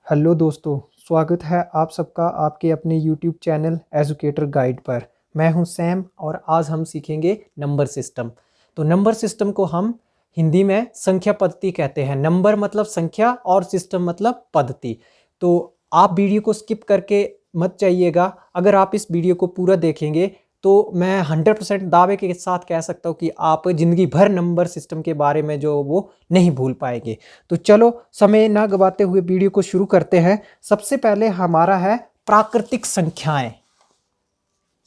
Hello दोस्तों, स्वागत है आप सबका आपके अपने यूट्यूब चैनल एजुकेटर गाइड पर। मैं हूं सैम और आज हम सीखेंगे नंबर सिस्टम। तो नंबर सिस्टम को हम हिंदी में संख्या पद्धति कहते हैं। नंबर मतलब संख्या और सिस्टम मतलब पद्धति। तो आप वीडियो को स्किप करके मत जाइएगा। अगर आप इस वीडियो को पूरा देखेंगे तो मैं 100% दावे के साथ कह सकता हूँ कि आप ज़िंदगी भर नंबर सिस्टम के बारे में जो वो नहीं भूल पाएंगे। तो चलो समय ना गवाते हुए वीडियो को शुरू करते हैं। सबसे पहले हमारा है प्राकृतिक संख्याएं।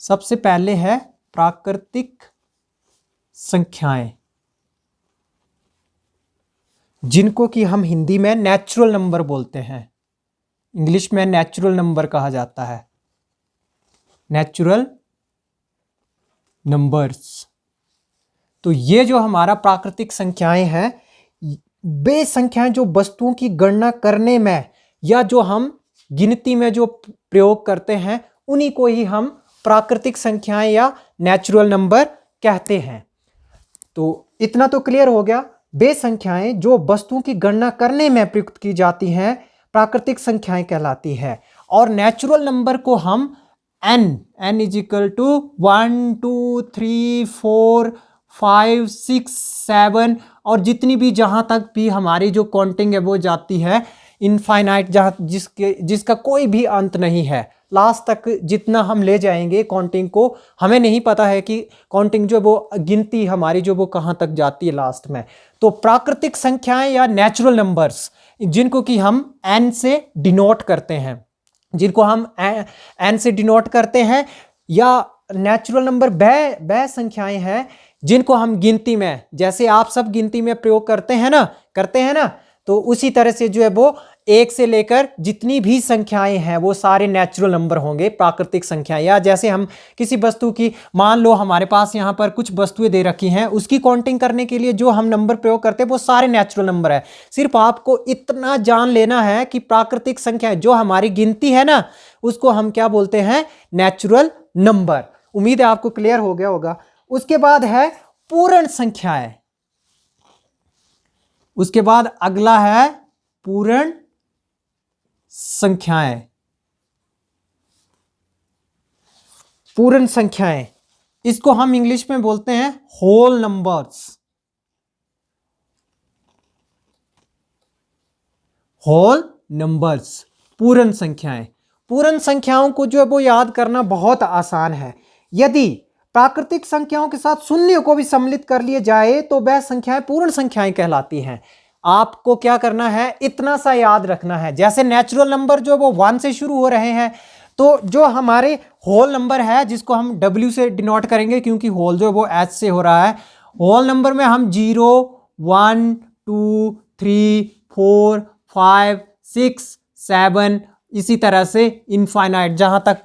सबसे पहले है प्राकृतिक संख्याएं, जिनको कि हम हिंदी में नेचुरल नंबर बोलते हैं। इंग्लिश में नेचुरल नंबर कहा जाता है, नेचुरल नंबर्स। तो ये जो हमारा प्राकृतिक संख्याएं हैं, वे संख्याएं जो वस्तुओं की गणना करने में या जो हम गिनती में जो प्रयोग करते हैं, उन्हीं को ही हम प्राकृतिक संख्याएं या नेचुरल नंबर कहते हैं। तो इतना तो क्लियर हो गया। वे संख्याएं जो वस्तुओं की गणना करने में प्रयुक्त की जाती हैं प्राकृतिक संख्याएं कहलाती है। और नेचुरल नंबर को हम n इज इक्वल टू 1 2 3 4 5 6 7 और जितनी भी जहां तक भी हमारी जो काउंटिंग है वो जाती है इनफाइनाइट, जहां जिसका कोई भी अंत नहीं है। लास्ट तक जितना हम ले जाएंगे काउंटिंग को, हमें नहीं पता है कि काउंटिंग जो वो गिनती हमारी जो वो कहां तक जाती है लास्ट में। तो प्राकृतिक संख्याएं या नेचुरल नंबर्स, जिनको कि हम n से डिनोट करते हैं, जिनको हम n से डिनोट करते हैं, या नेचुरल नंबर वह संख्याएं हैं जिनको हम गिनती में, जैसे आप सब गिनती में प्रयोग करते हैं ना, तो उसी तरह से जो है वो एक से लेकर जितनी भी संख्याएं हैं वो सारे नेचुरल नंबर होंगे, प्राकृतिक संख्याएं। या जैसे हम किसी वस्तु की, मान लो हमारे पास यहाँ पर कुछ वस्तुएं दे रखी हैं, उसकी काउंटिंग करने के लिए जो हम नंबर प्रयोग करते हैं वो सारे नेचुरल नंबर है। सिर्फ आपको इतना जान लेना है कि प्राकृतिक संख्याएं जो हमारी गिनती है ना, उसको हम क्या बोलते हैं? Natural number. उम्मीद है आपको क्लियर हो गया होगा। उसके बाद है पूर्ण संख्याएं। उसके बाद अगला है पूर्ण संख्याएं। पूर्ण संख्याएं, इसको हम इंग्लिश में बोलते हैं होल नंबर्स। होल नंबर्स, पूर्ण संख्याएं। पूर्ण संख्याओं को जो है वो याद करना बहुत आसान है। यदि प्राकृतिक संख्याओं के साथ शून्य को भी सम्मिलित कर लिया जाए तो वह संख्याएं पूर्ण संख्याएं कहलाती हैं। आपको क्या करना है? इतना सा याद रखना है, जैसे नेचुरल नंबर जो वो 1 से शुरू हो रहे हैं, तो जो हमारे होल नंबर है जिसको हम W से डिनोट करेंगे, क्योंकि होल जो वो H से हो रहा है, होल नंबर में हम 0 1 2 3 4 5 6 7 इसी तरह से इनफाइनाइट, जहां तक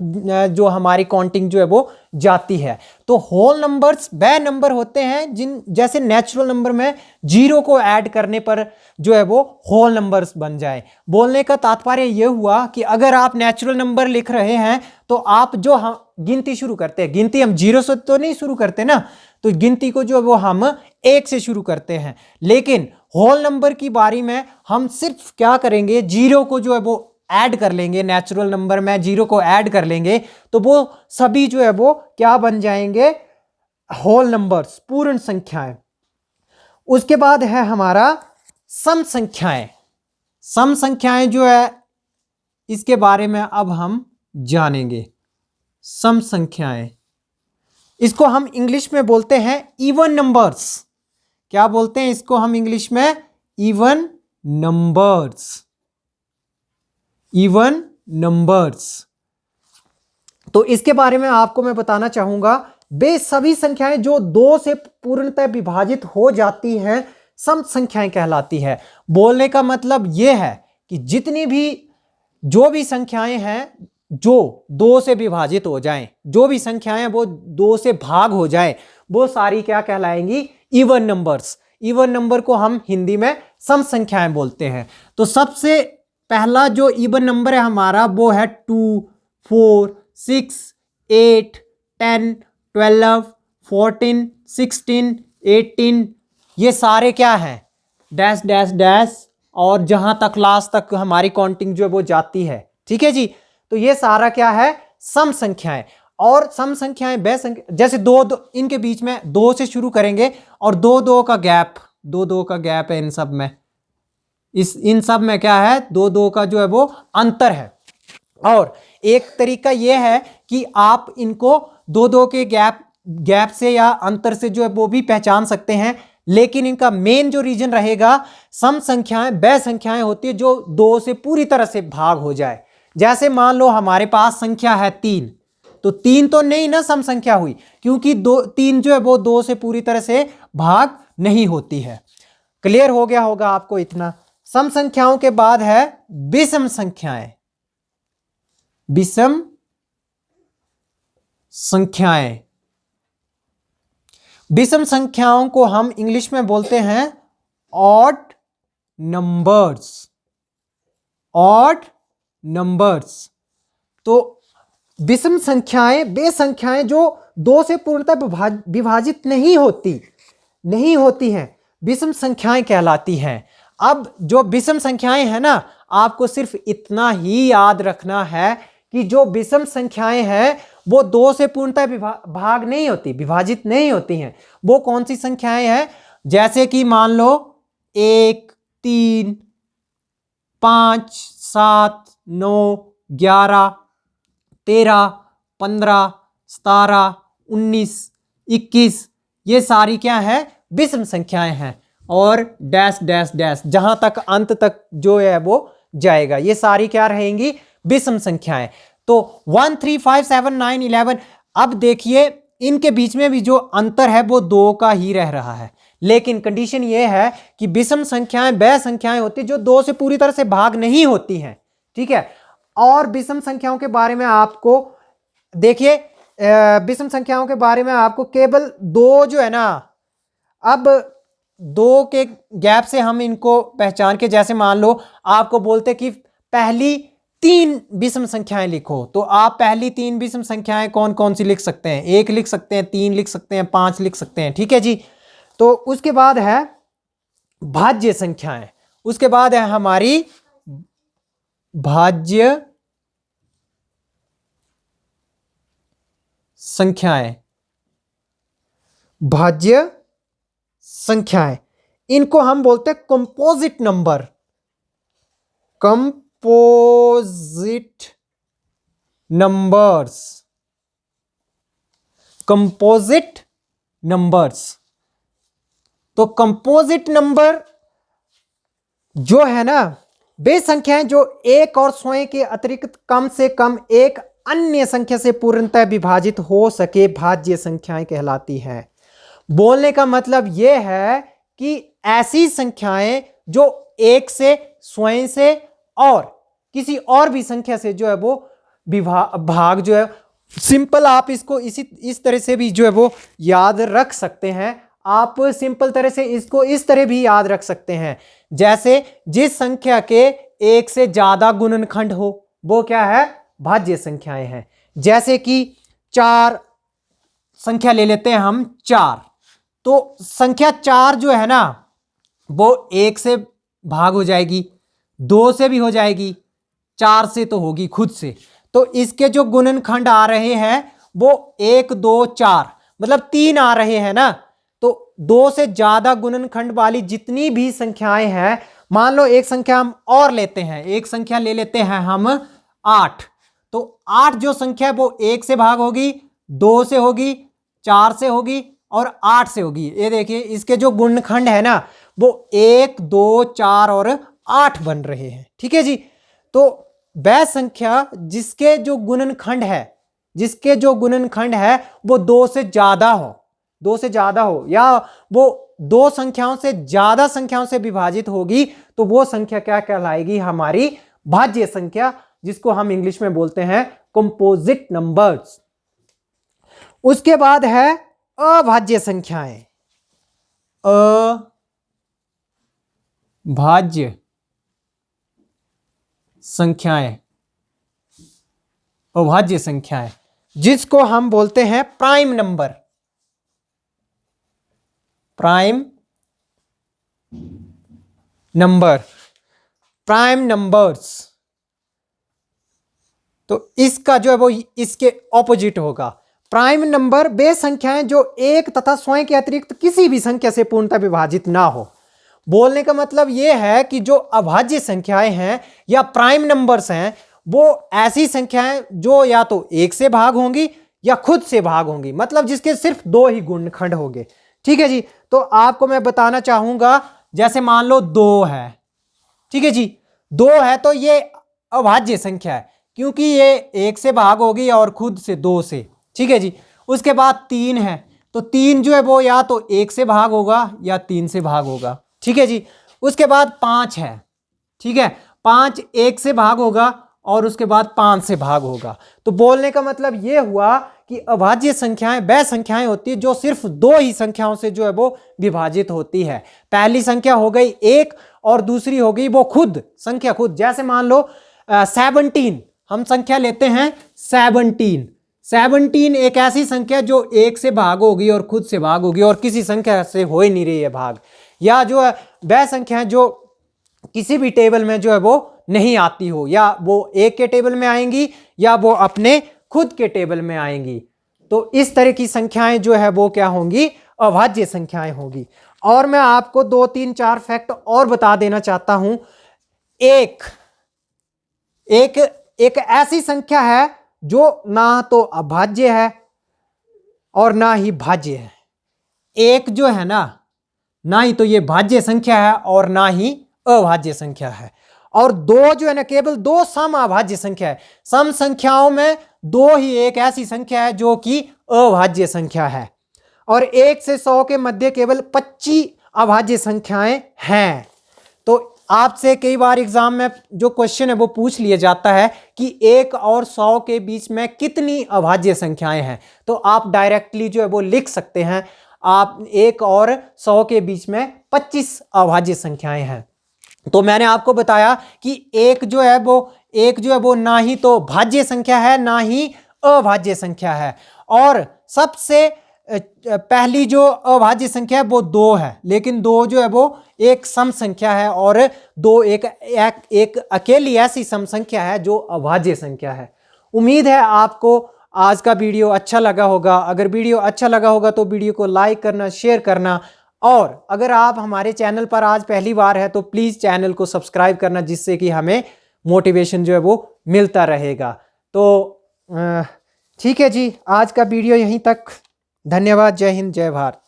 जो हमारी काउंटिंग जो है वो जाती है। तो होल नंबर्स वह नंबर होते हैं जिन, जैसे नेचुरल नंबर में 0 को ऐड करने पर जो है वो होल नंबर्स बन जाए। बोलने का तात्पर्य यह हुआ कि अगर आप नेचुरल नंबर लिख रहे हैं तो आप जो हम गिनती शुरू करते हैं, गिनती हम 0 से तो नहीं शुरू करते ना, तो गिनती को जो वो हम 1 से शुरू करते हैं। लेकिन होल नंबर की बारी में हम सिर्फ क्या करेंगे? 0 को जो है वो ऐड कर लेंगे। नेचुरल नंबर में 0 को ऐड कर लेंगे तो वो सभी जो है वो क्या बन जाएंगे? होल नंबर्स, पूर्ण संख्याएं। उसके बाद है हमारा सम संख्याएं। सम संख्याएं जो है, इसके बारे में अब हम जानेंगे। सम संख्याएं, इसको हम इंग्लिश में बोलते हैं इवन नंबर्स। क्या बोलते हैं इसको हम इंग्लिश में? Even numbers. Even numbers. तो इसके बारे में आपको मैं बताना चाहूंगा, वे सभी संख्याएं जो 2 से पूर्णतः विभाजित हो जाती हैं सम संख्याएं कहलाती है। बोलने का मतलब यह है कि जितनी भी जो भी संख्याएं हैं जो 2 से विभाजित हो जाएं, जो भी संख्याएं वो 2 से भाग हो जाएं, वो सारी क्या कहलाएंगी? Even numbers. इवन नंबर को हम हिंदी में सम संख्याएं बोलते हैं। तो सबसे पहला जो इवन नंबर है हमारा वो है 2 4 6 8 10 12 14 16 18। ये सारे क्या हैं? डैश डैश डैश और जहां तक लास्ट तक हमारी काउंटिंग जो है वो जाती है। ठीक है जी, तो ये सारा क्या है, सम संख्याएं। और सम संख्याएं बे संख्या, जैसे दो, दो इनके बीच में दो से शुरू करेंगे और दो दो का गैप, दो दो का गैप है इन सब में, इन सब में क्या है, दो दो का जो है वो अंतर है। और एक तरीका यह है कि आप इनको दो दो के गैप से या अंतर से जो है वो भी पहचान सकते हैं, लेकिन इनका मेन जो रीजन रहेगा, सम संख्याएं वह संख्याएं होती है जो दो से पूरी तरह से भाग हो जाए। जैसे मान लो हमारे पास संख्या है 3, तो 3 तो नहीं ना सम संख्या हुई, क्योंकि 3 जो है वो 2 से पूरी तरह से भाग नहीं होती है। क्लियर हो गया होगा आपको इतना। सम संख्याओं के बाद है विषम संख्याएं। विषम संख्याएं, विषम संख्याओं को हम इंग्लिश में बोलते हैं ऑड नंबर्स, ऑड नंबर्स। तो विषम संख्याएं वे संख्याएं जो दो से पूर्णतः विभाजित नहीं होती हैं, विषम संख्याएं कहलाती हैं। अब जो विषम संख्याएं हैं ना, आपको सिर्फ इतना ही याद रखना है कि जो विषम संख्याएं हैं वो दो से पूर्णतः विभाजित नहीं होती हैं। वो कौन सी संख्याएं हैं, जैसे कि मान लो 1, 3, 5, 7, 9, 11, 13, 15, 17, 19, 21, ये सारी क्या है, विषम संख्याएं हैं। और डैश डैश डैश जहां तक अंत तक जो है वो जाएगा, ये सारी क्या रहेंगी, विषम संख्याएं। तो 1, 3, 5, 7, 9, 11, अब देखिए इनके बीच में भी जो अंतर है वो 2 का ही रह रहा है, लेकिन कंडीशन ये है कि विषम संख्याएं वह संख्याएं होती जो 2 से पूरी तरह से भाग नहीं होती हैं। ठीक है, और विषम संख्याओं के बारे में आपको देखिए, विषम संख्याओं के बारे में आपको केवल 2 जो है ना, अब 2 के गैप से हम इनको पहचान के, जैसे मान लो आपको बोलते कि पहली 3 विषम संख्याएं लिखो, तो आप पहली 3 विषम संख्याएं कौन कौन सी लिख सकते हैं, 1 लिख सकते हैं, 3 लिख सकते हैं, 5 लिख सकते हैं। ठीक है जी, तो उसके बाद है भाज्य संख्याएं, उसके बाद है हमारी भाज्य संख्याएं, भाज्य संख्याएं, इनको हम बोलते हैं composite number, composite numbers, composite numbers. तो कंपोजिट नंबर जो है ना, वे संख्याएं जो एक और स्वयं के अतिरिक्त कम से कम एक अन्य संख्या से पूर्णतः विभाजित हो सके, भाज्य संख्याएं कहलाती हैं। बोलने का मतलब यह है कि ऐसी संख्याएं जो एक से, स्वयं से और किसी और भी संख्या से जो है वो भाग जो है, सिंपल आप इसको इस तरह से भी जो है वो याद रख सकते हैं। आप सिंपल तरह से इसको इस तरह भी याद रख सकते हैं, जैसे जिस संख्या के एक से ज्यादा गुणनखंड हो वो क्या है, भाज्य संख्याएं हैं। जैसे कि 4 संख्या ले लेते हैं हम, 4, तो संख्या 4 जो है ना वो 1 से भाग हो जाएगी, 2 से भी हो जाएगी, 4 से तो होगी खुद से। तो इसके जो गुणनखंड आ रहे हैं वो 1, 2, 4 मतलब 3 आ रहे हैं ना। तो 2 से ज्यादा गुणनखंड वाली जितनी भी संख्याएं हैं, मान लो एक संख्या हम और लेते हैं, एक संख्या ले लेते हैं हम 8, तो 8 जो संख्या है वो 1 से भाग होगी, 2 से होगी, 4 से होगी और 8 से होगी। ये देखिए इसके जो गुणनखंड है ना वो 1, 2, 4 और 8 बन रहे हैं। ठीक है जी, तो वह संख्या जिसके जो गुणनखंड है वो 2 से ज्यादा हो, 2 से ज्यादा हो, या वो 2 संख्याओं से ज्यादा संख्याओं से विभाजित होगी, तो वो संख्या क्या कहलाएगी, हमारी भाज्य संख्या, जिसको हम इंग्लिश में बोलते हैं कंपोजिट नंबर्स। उसके बाद है अभाज्य संख्याएं, अभाज्य संख्याएं, अभाज्य संख्याएं जिसको हम बोलते हैं prime number, prime number. Prime numbers, तो इसका जो है वो इसके ऑपोजिट होगा। प्राइम नंबर वे संख्याएं जो एक तथा स्वयं के अतिरिक्त किसी भी संख्या से पूर्णतः विभाजित ना हो। बोलने का मतलब यह है कि जो अभाज्य संख्याएं हैं या प्राइम नंबर्स हैं वो ऐसी संख्याएं जो या तो एक से भाग होंगी या खुद से भाग होंगी, मतलब जिसके सिर्फ दो ही गुणनखंड होंगे। ठीक है जी। तो आपको मैं बताना चाहूंगा, जैसे मान लो 2 है, ठीक है जी, 2 है तो ये अभाज्य संख्या है क्योंकि ये एक से भाग होगी और खुद से 2 से। ठीक है जी। उसके बाद 3 है तो 3 जो है वो या तो एक से भाग होगा या 3 से भाग होगा। ठीक है जी। उसके बाद 5 है, ठीक है, 5 एक से भाग होगा और उसके बाद 5 से भाग होगा। तो बोलने का मतलब ये हुआ कि अभाज्य संख्याएं वह संख्याएं होती है जो सिर्फ दो ही संख्याओं से जो है वो विभाजित होती है। पहली संख्या हो गई 1 और दूसरी हो गई वो खुद संख्या खुद। जैसे मान लो 17, हम संख्या लेते हैं 17। 17 एक ऐसी संख्या जो एक से भाग होगी और खुद से भाग होगी और किसी संख्या से हो ही नहीं रही है भाग, या जो है वह संख्या जो किसी भी टेबल में जो है वो नहीं आती हो, या वो एक के टेबल में आएंगी या वो अपने खुद के टेबल में आएंगी। तो इस तरह की संख्याएं जो है वो क्या होंगी, अभाज्य संख्याएं होगी। और मैं आपको 2 3 4 फैक्ट और बता देना चाहता हूं। एक ऐसी संख्या है जो ना तो अभाज्य है और ना ही भाज्य है। एक जो है ना ही तो ये भाज्य संख्या है और ना ही अभाज्य संख्या है। और 2 जो है ना, केवल 2 सम अभाज्य संख्या है। सम संख्याओं में 2 ही एक ऐसी संख्या है जो कि अभाज्य संख्या है। और 1 से 100 के मध्य केवल 25 अभाज्य संख्याएं हैं। तो आपसे कई बार एग्जाम में जो क्वेश्चन है वो पूछ लिया जाता है कि 1 और 100 के बीच में कितनी अभाज्य संख्याएं हैं, तो आप डायरेक्टली जो है वो लिख सकते हैं, आप 1 और 100 के बीच में 25 अभाज्य संख्याएं हैं। तो मैंने आपको बताया कि एक जो है वो ना ही तो भाज्य संख्या है ना ही अभाज्य संख्या है। और सबसे पहली जो अभाज्य संख्या है वो 2 है, लेकिन 2 जो है वो एक सम संख्या है और 2 एक अकेली ऐसी सम संख्या है जो अभाज्य संख्या है। उम्मीद है आपको आज का वीडियो अच्छा लगा होगा। अगर वीडियो अच्छा लगा होगा तो वीडियो को लाइक करना, शेयर करना, और अगर आप हमारे चैनल पर आज पहली बार है तो प्लीज़ चैनल को सब्सक्राइब करना, जिससे कि हमें मोटिवेशन जो है वो मिलता रहेगा। तो ठीक है जी, आज का वीडियो यहीं तक। धन्यवाद। जय हिंद, जय भारत।